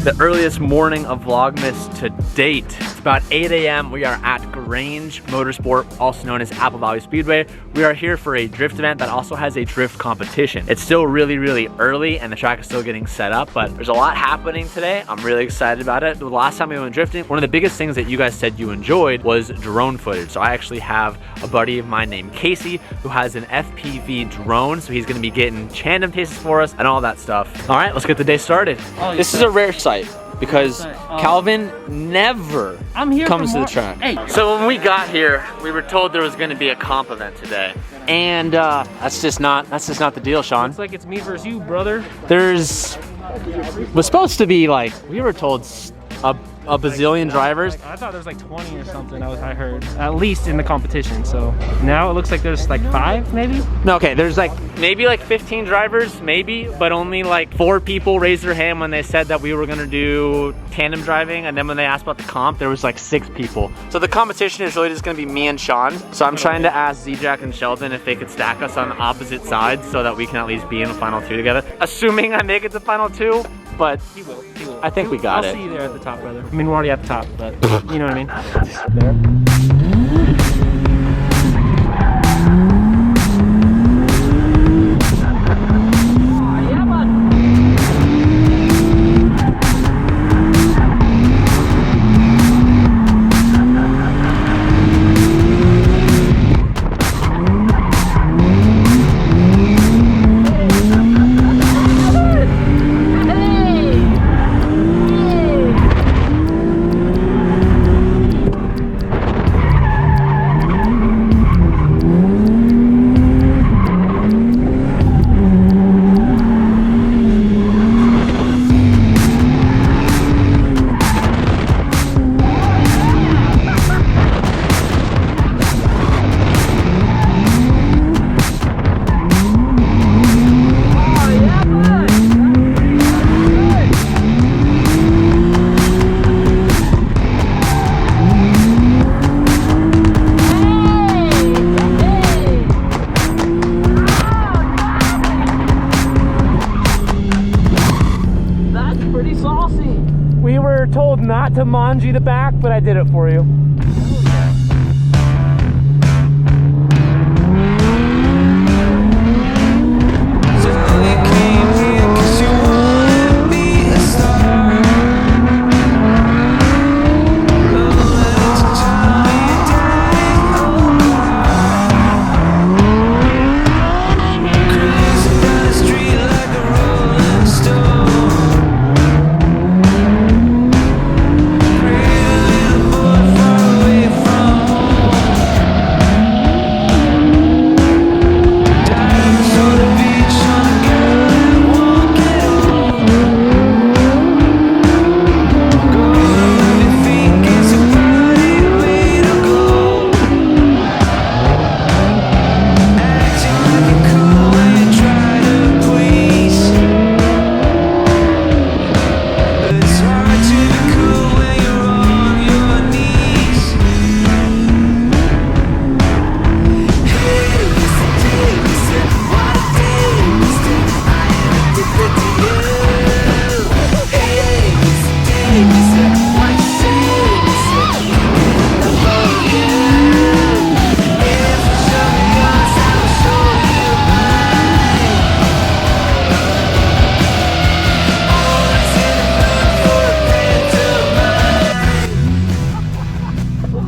the earliest morning of Vlogmas to date. It's about 8 a.m. We are at Grange Motorsport, also known as Apple Valley Speedway. We are here for a drift event that also has a drift competition. It's still really early and the track is still getting set up, but there's a lot happening today. I'm really excited about it. The last time we went drifting, one of the biggest things that you guys said you enjoyed was drone footage. So I actually have a buddy of mine named Casey who has an FPV drone, so he's gonna be getting tandem tastes for us and all that stuff. All right, let's get the day started. This is a rare sight because Calvin never comes to the track. Hey. So when we got here, we were told there was going to be a comp event today, and that's just not the deal, Sean. Looks like it's me versus you, brother. Was supposed to be like, we were told a bazillion drivers. I thought there was like 20 or something. I heard at least in the competition. So now it looks like there's like 5 maybe. No, okay, there's like maybe like 15 drivers, maybe, but only like 4 people raised their hand when they said that we were gonna do tandem driving, and then when they asked about the comp, there was like 6 people. So the competition is really just gonna be me and Sean. So I'm trying to ask Z-Jack and Sheldon if they could stack us on opposite sides so that we can at least be in the final 2 together. Assuming I make it to final 2, but he will. I think we got it. I'll see you there at the top, brother. I mean, we're already at the top, but you know what I mean? There. We were told not to manji the back, but I did it for you.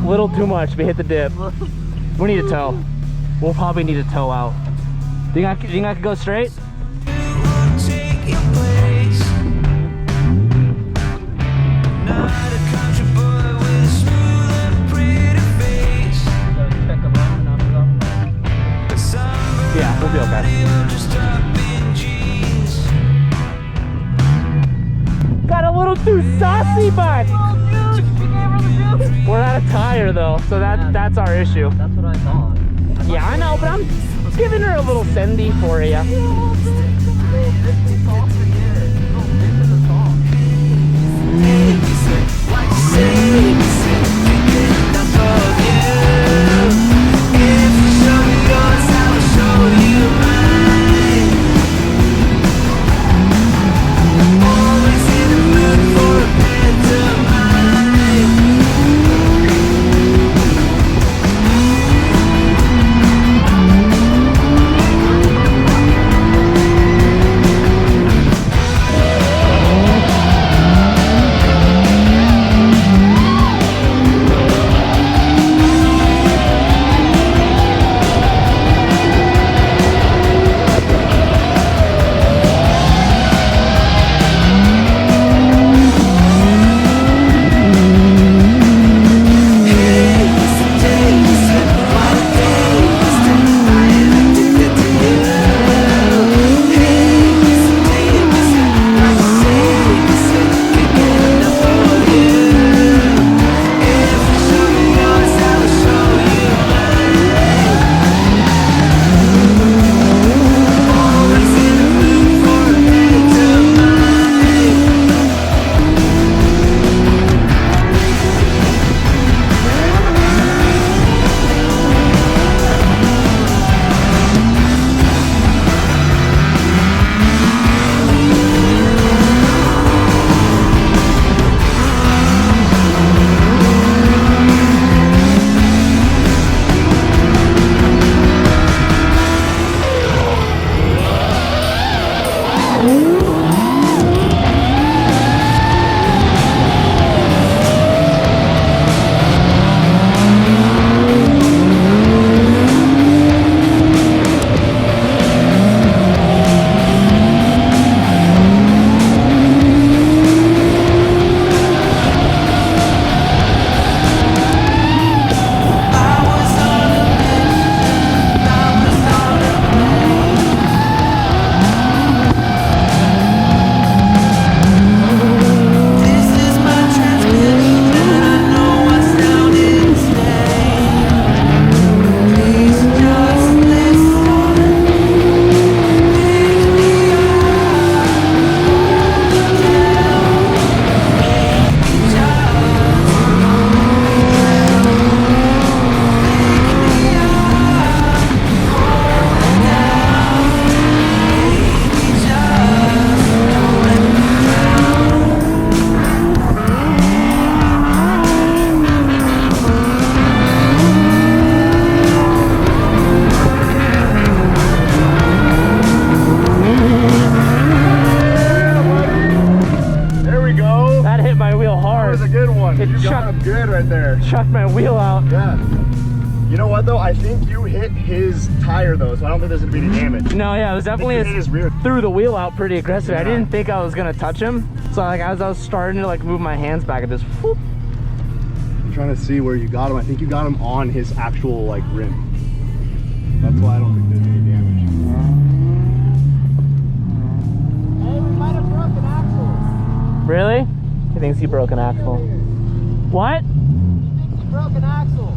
Little too much, we hit the dip. We need a tow. We'll probably need a tow out. Do you think I could go straight? Yeah, we'll be okay. Got a little too saucy, bud. We're out of tire though, so that's our issue. That's what I thought. Yeah, I know, but I'm giving her a little sendy for you. Always in the mood for chucked my wheel out. Yeah. You know what though? I think you hit his tire though, so I don't think there's gonna be any damage. No, yeah, it was definitely his rear. Threw the wheel out pretty aggressive. Yeah. I didn't think I was gonna touch him. So like as I was starting to like move my hands back, I just whoop. I'm trying to see where you got him. I think you got him on his actual like rim. That's why I don't think there's any damage. Hey, we might have broken axle. Really? He thinks he broke an axle. What? He thinks he broke an axle.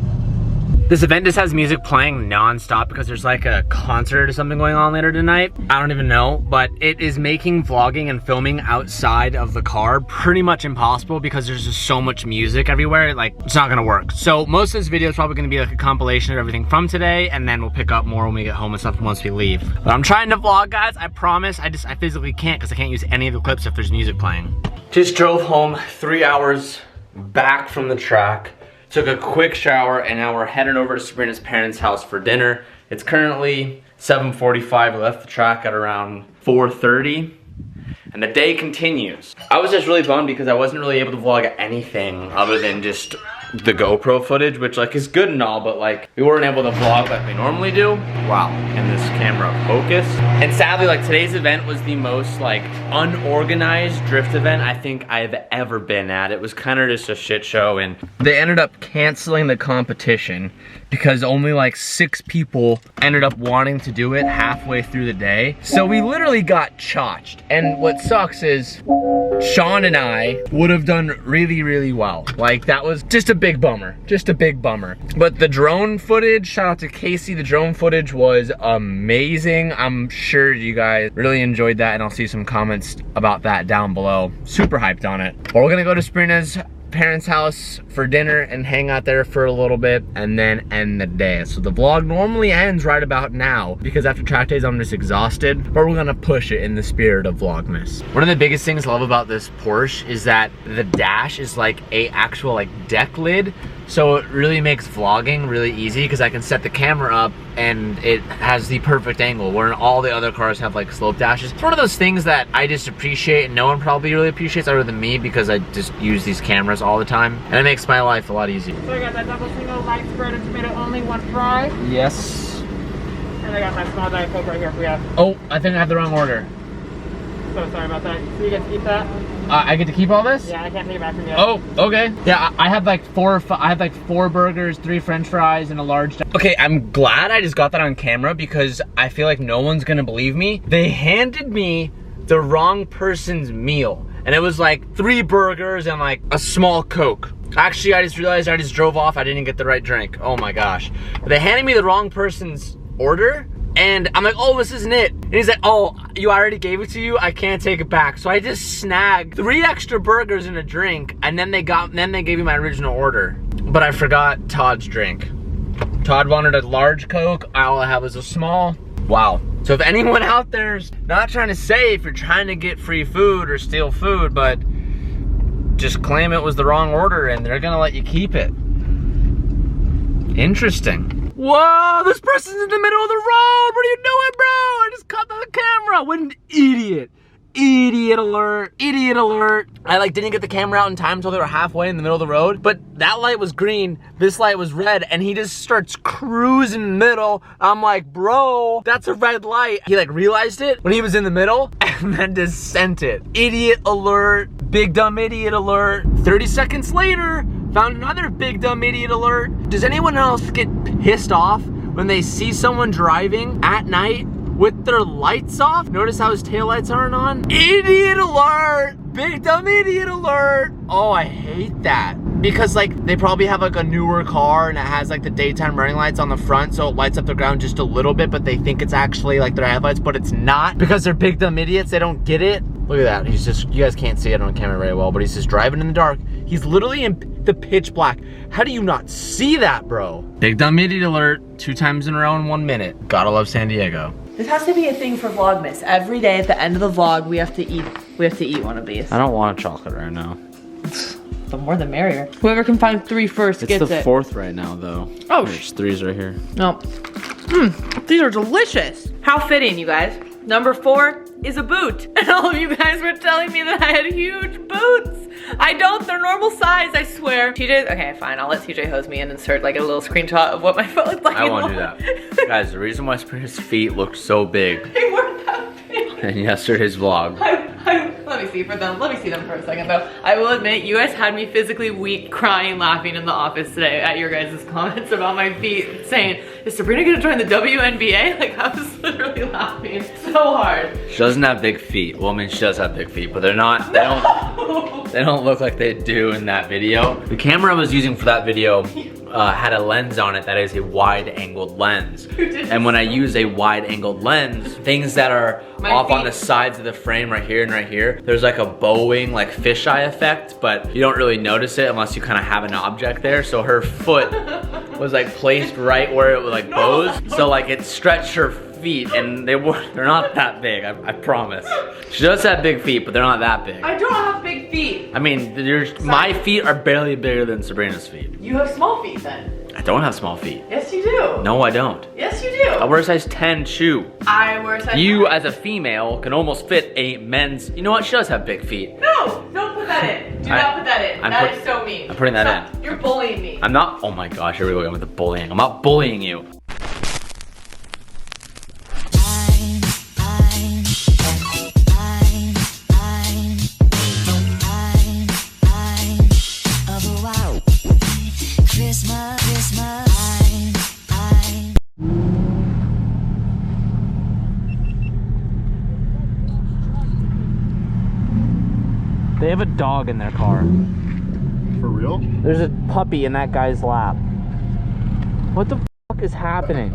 This event just has music playing non-stop because there's like a concert or something going on later tonight. I don't even know, but it is making vlogging and filming outside of the car pretty much impossible because there's just so much music everywhere. Like, it's not gonna work. So most of this video is probably gonna be like a compilation of everything from today, and then we'll pick up more when we get home and stuff once we leave. But I'm trying to vlog, guys, I promise. I physically can't because I can't use any of the clips if there's music playing. Just drove home 3 hours back from the track. Took a quick shower, and now we're heading over to Sabrina's parents' house for dinner. It's currently 7:45. We left the track at around 4:30, and the day continues. I was just really bummed because I wasn't really able to vlog anything other than just the GoPro footage, which like is good and all, but like we weren't able to vlog like we normally do. Wow, can this camera focus? And sadly, like today's event was the most like unorganized drift event I think I've ever been at. It was kind of just a shit show, and they ended up canceling the competition because only like 6 people ended up wanting to do it halfway through the day. So we literally got chotched. And what sucks is Sean and I would have done really, really well. Like that was just a big bummer, just a big bummer. But the drone footage, shout out to Casey, the drone footage was amazing. I'm sure you guys really enjoyed that, and I'll see some comments about that down below. Super hyped on it. But we're gonna go to Sabrina's parents' house for dinner and hang out there for a little bit and then end the day. So the vlog normally ends right about now because after track days I'm just exhausted, but we're gonna push it in the spirit of Vlogmas. One of the biggest things I love about this Porsche is that the dash is like a actual like deck lid, so it really makes vlogging really easy because I can set the camera up and it has the perfect angle, where all the other cars have like slope dashes. It's one of those things that I just appreciate and no one probably really appreciates other than me because I just use these cameras all the time, and it makes my life a lot easier. So I got that double single light spread and tomato only, 1 fry. Yes. And I got my small Diet Coke right here for you. Oh, I think I have the wrong order. So sorry about that. So you get to keep that? I get to keep all this? Yeah, I can't take it back from you. Oh, okay. Yeah, I have like 4 burgers, 3 French fries, and a large. Okay, I'm glad I just got that on camera because I feel like no one's gonna believe me. They handed me the wrong person's meal, and it was like 3 burgers and like a small Coke. Actually, I just realized I just drove off. I didn't get the right drink. Oh my gosh. They handed me the wrong person's order, and I'm like, oh, this isn't it. And he's like, oh, you already gave it to you? I can't take it back. So I just snagged 3 extra burgers and a drink, and then they gave me my original order. But I forgot Todd's drink. Todd wanted a large Coke. All I have is a small. Wow. So if anyone out there's not trying to say if you're trying to get free food or steal food, but just claim it was the wrong order and they're gonna let you keep it. Interesting. Whoa, this person's in the middle of the road. What are you doing, bro? I just caught the camera. What an idiot. Idiot alert, idiot alert. I like didn't get the camera out in time until they were halfway in the middle of the road, but that light was green, this light was red, and he just starts cruising in the middle. I'm like, bro, that's a red light. He like realized it when he was in the middle and then just sent it. Idiot alert, big dumb idiot alert. 30 seconds later, found another big dumb idiot alert. Does anyone else get pissed off when they see someone driving at night with their lights off? Notice how his taillights aren't on? Idiot alert! Big dumb idiot alert! Oh, I hate that. Because like, they probably have like a newer car and it has like the daytime running lights on the front, so it lights up the ground just a little bit, but they think it's actually like their headlights, but it's not. Because they're big dumb idiots, they don't get it. Look at that, he's just, you guys can't see it on camera very well, but he's just driving in the dark. He's literally in the pitch black. How do you not see that, bro? Big dumb idiot alert, 2 times in a row in 1 minute. Gotta love San Diego. This has to be a thing for Vlogmas. Every day at the end of the vlog, we have to eat one of these. I don't want a chocolate right now. The more the merrier. Whoever can find 3 first gets it. It's the 4th right now, though. Oh, there's 3s right here. No. These are delicious. How fitting, you guys. Number 4 is a boot. And all of you guys were telling me that I had huge boots. I don't, they're normal size, I swear. TJ, okay, fine, I'll let TJ hose me and insert like a little screenshot of what my foot looked like. I won't do that. Guys, the reason why Sabrina's feet look so big They weren't that big. in yesterday's vlog. Let me see for them. Let me see them for a second though. I will admit, you guys had me physically weak, crying, laughing in the office today at your guys' comments about my feet, saying, is Sabrina gonna join the WNBA? Like, I was literally laughing so hard. She doesn't have big feet. Well, I mean, she does have big feet, but they're not, they don't look like they do in that video. The camera I was using for that video had a lens on it that is a wide-angled lens. And when I use a wide-angled lens, things that are off on the sides of the frame right here and right here, there's like a bowing, like fisheye effect, but you don't really notice it unless you kind of have an object there. So her foot was like placed right where it was like bows. So like it stretched her feet and they're not that big, I promise. She does have big feet, but they're not that big. I don't have big feet. I mean, my feet are barely bigger than Sabrina's feet. You have small feet then. I don't have small feet. Yes, you do. No, I don't. Yes, you do. I wear a size 10 shoe. I wear a size You, 9. as a female, can almost fit a men's. You know what? She does have big feet. No, don't put that in. Do not put that in. That is so mean. I'm putting that in. You're bullying me. I'm not. Oh my gosh, here we go again with the bullying. I'm not bullying you. They have a dog in their car. For real? There's a puppy in that guy's lap. What the fuck is happening?